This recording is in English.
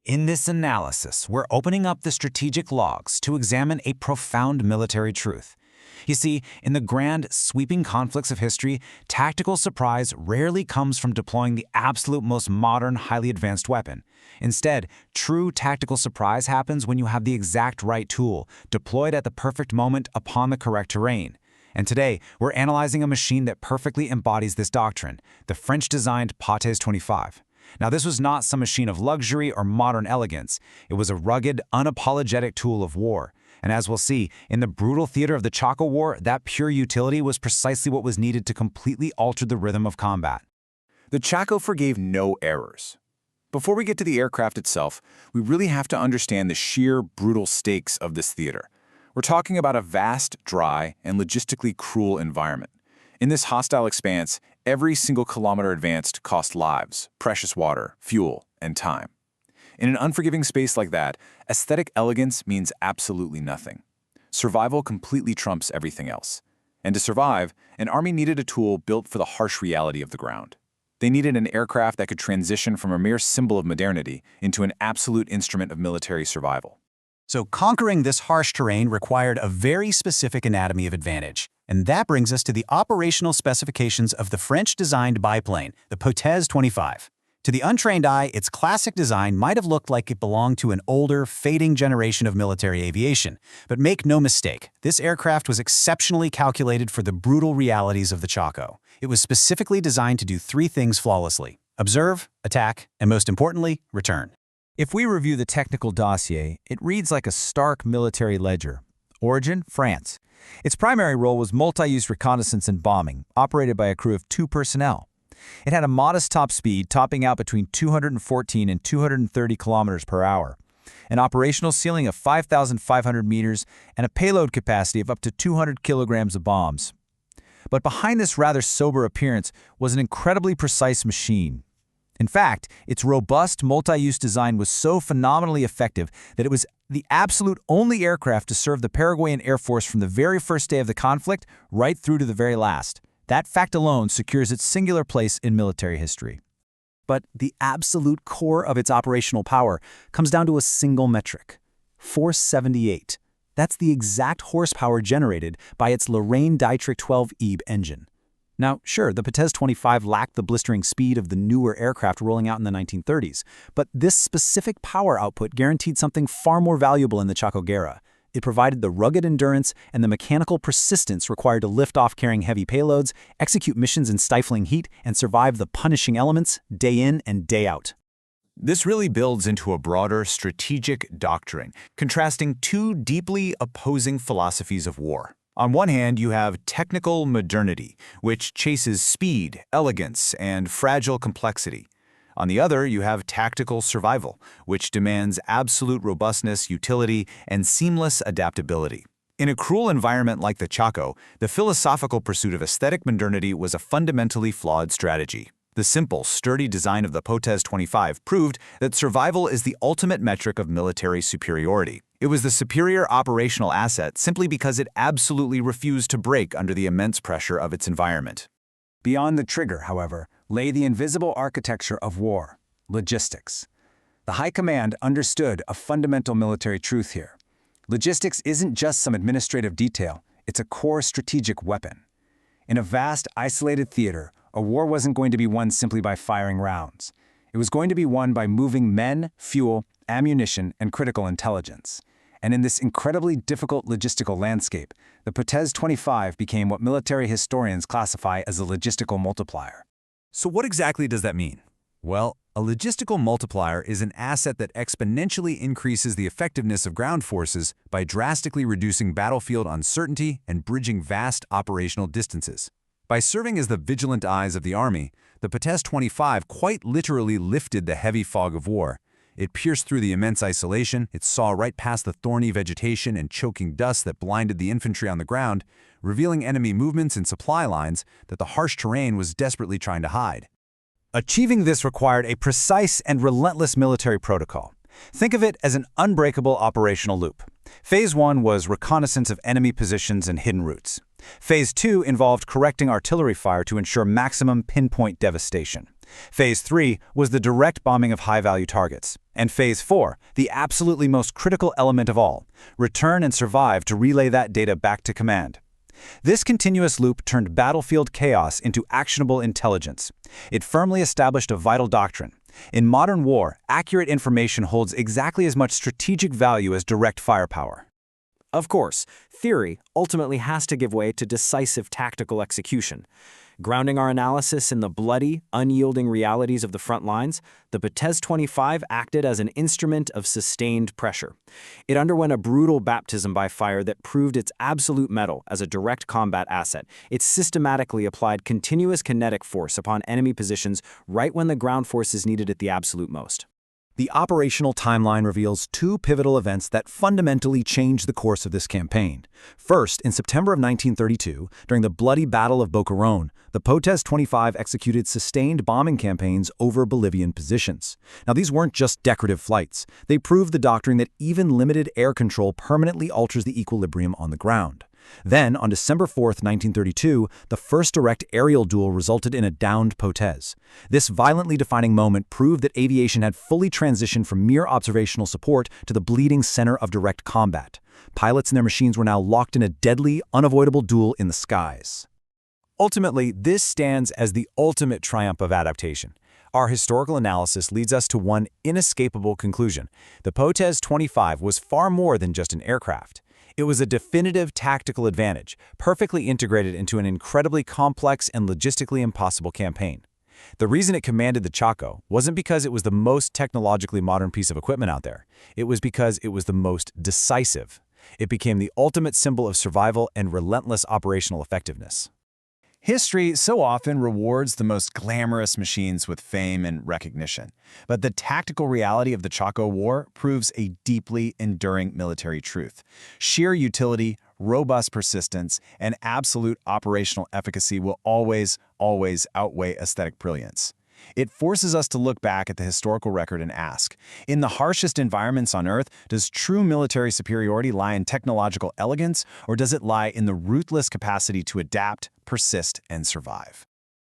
In this analysis, we're opening up the strategic logs to examine a profound military truth. You see, in the grand, sweeping conflicts of history, tactical surprise rarely comes from deploying the absolute most modern, highly advanced weapon. Instead, true tactical surprise happens when you have the exact right tool, deployed at the perfect moment upon the correct terrain. And today, we're analyzing a machine that perfectly embodies this doctrine, the French-designed Potez 25. Now, this was not some machine of luxury or modern elegance. It was a rugged, unapologetic tool of war. And as we'll see, in the brutal theater of the Chaco War, that pure utility was precisely what was needed to completely alter the rhythm of combat. The Chaco forgave no errors. Before we get to the aircraft itself, we really have to understand the sheer, brutal stakes of this theater. We're talking about a vast, dry, and logistically cruel environment. In this hostile expanse, every single kilometer advanced cost lives, precious water, fuel, and time. In an unforgiving space like that, aesthetic elegance means absolutely nothing. Survival completely trumps everything else. And to survive, an army needed a tool built for the harsh reality of the ground. They needed an aircraft that could transition from a mere symbol of modernity into an absolute instrument of military survival. So conquering this harsh terrain required a very specific anatomy of advantage. And that brings us to the operational specifications of the French-designed biplane, the Potez 25. To the untrained eye, its classic design might have looked like it belonged to an older, fading generation of military aviation. But make no mistake, this aircraft was exceptionally calculated for the brutal realities of the Chaco. It was specifically designed to do three things flawlessly: observe, attack, and most importantly, return. If we review the technical dossier, it reads like a stark military ledger. Origin, France. Its primary role was multi-use reconnaissance and bombing, operated by a crew of 2 personnel. It had a modest top speed, topping out between 214 and 230 kilometers per hour, an operational ceiling of 5,500 meters, and a payload capacity of up to 200 kilograms of bombs. But behind this rather sober appearance was an incredibly precise machine. In fact, its robust, multi-use design was so phenomenally effective that it was the absolute only aircraft to serve the Paraguayan Air Force from the very first day of the conflict right through to the very last. That fact alone secures its singular place in military history. But the absolute core of its operational power comes down to a single metric: 478. That's the exact horsepower generated by its Lorraine Dietrich 12 Ebe engine. Now, sure, the Potez 25 lacked the blistering speed of the newer aircraft rolling out in the 1930s, but this specific power output guaranteed something far more valuable in the Chaco Guerra. It provided the rugged endurance and the mechanical persistence required to lift off carrying heavy payloads, execute missions in stifling heat, and survive the punishing elements day in and day out. This really builds into a broader strategic doctrine, contrasting two deeply opposing philosophies of war. On one hand, you have technical modernity, which chases speed, elegance, and fragile complexity. On the other, you have tactical survival, which demands absolute robustness, utility, and seamless adaptability. In a cruel environment like the Chaco, the philosophical pursuit of aesthetic modernity was a fundamentally flawed strategy. The simple, sturdy design of the Potez 25 proved that survival is the ultimate metric of military superiority. It was the superior operational asset simply because it absolutely refused to break under the immense pressure of its environment. Beyond the trigger, however, lay the invisible architecture of war: logistics. The High Command understood a fundamental military truth here. Logistics isn't just some administrative detail, it's a core strategic weapon. In a vast, isolated theater, a war wasn't going to be won simply by firing rounds. It was going to be won by moving men, fuel, ammunition, and critical intelligence. And in this incredibly difficult logistical landscape, the Potez 25 became what military historians classify as a logistical multiplier. So what exactly does that mean? Well, a logistical multiplier is an asset that exponentially increases the effectiveness of ground forces by drastically reducing battlefield uncertainty and bridging vast operational distances. By serving as the vigilant eyes of the Army, the Potez 25 quite literally lifted the heavy fog of war. It pierced through the immense isolation, it saw right past the thorny vegetation and choking dust that blinded the infantry on the ground, revealing enemy movements and supply lines that the harsh terrain was desperately trying to hide. Achieving this required a precise and relentless military protocol. Think of it as an unbreakable operational loop. Phase 1 was reconnaissance of enemy positions and hidden routes. Phase 2 involved correcting artillery fire to ensure maximum pinpoint devastation. Phase 3 was the direct bombing of high-value targets. And Phase 4, the absolutely most critical element of all, return and survive to relay that data back to command. This continuous loop turned battlefield chaos into actionable intelligence. It firmly established a vital doctrine. In modern war, accurate information holds exactly as much strategic value as direct firepower. Of course, theory ultimately has to give way to decisive tactical execution. Grounding our analysis in the bloody, unyielding realities of the front lines, the Potez 25 acted as an instrument of sustained pressure. It underwent a brutal baptism by fire that proved its absolute mettle as a direct combat asset. It systematically applied continuous kinetic force upon enemy positions right when the ground forces needed it the absolute most. The operational timeline reveals two pivotal events that fundamentally changed the course of this campaign. First, in September of 1932, during the bloody Battle of Boquerón, the Potez 25 executed sustained bombing campaigns over Bolivian positions. Now, these weren't just decorative flights. They proved the doctrine that even limited air control permanently alters the equilibrium on the ground. Then, on December 4, 1932, the first direct aerial duel resulted in a downed Potez. This violently defining moment proved that aviation had fully transitioned from mere observational support to the bleeding center of direct combat. Pilots and their machines were now locked in a deadly, unavoidable duel in the skies. Ultimately, this stands as the ultimate triumph of adaptation. Our historical analysis leads us to one inescapable conclusion. The Potez 25 was far more than just an aircraft. It was a definitive tactical advantage, perfectly integrated into an incredibly complex and logistically impossible campaign. The reason it commanded the Chaco wasn't because it was the most technologically modern piece of equipment out there. It was because it was the most decisive. It became the ultimate symbol of survival and relentless operational effectiveness. History so often rewards the most glamorous machines with fame and recognition, but the tactical reality of the Chaco War proves a deeply enduring military truth. Sheer utility, robust persistence, and absolute operational efficacy will always outweigh aesthetic brilliance. It forces us to look back at the historical record and ask, in the harshest environments on Earth, does true military superiority lie in technological elegance, or does it lie in the ruthless capacity to adapt, persist, and survive?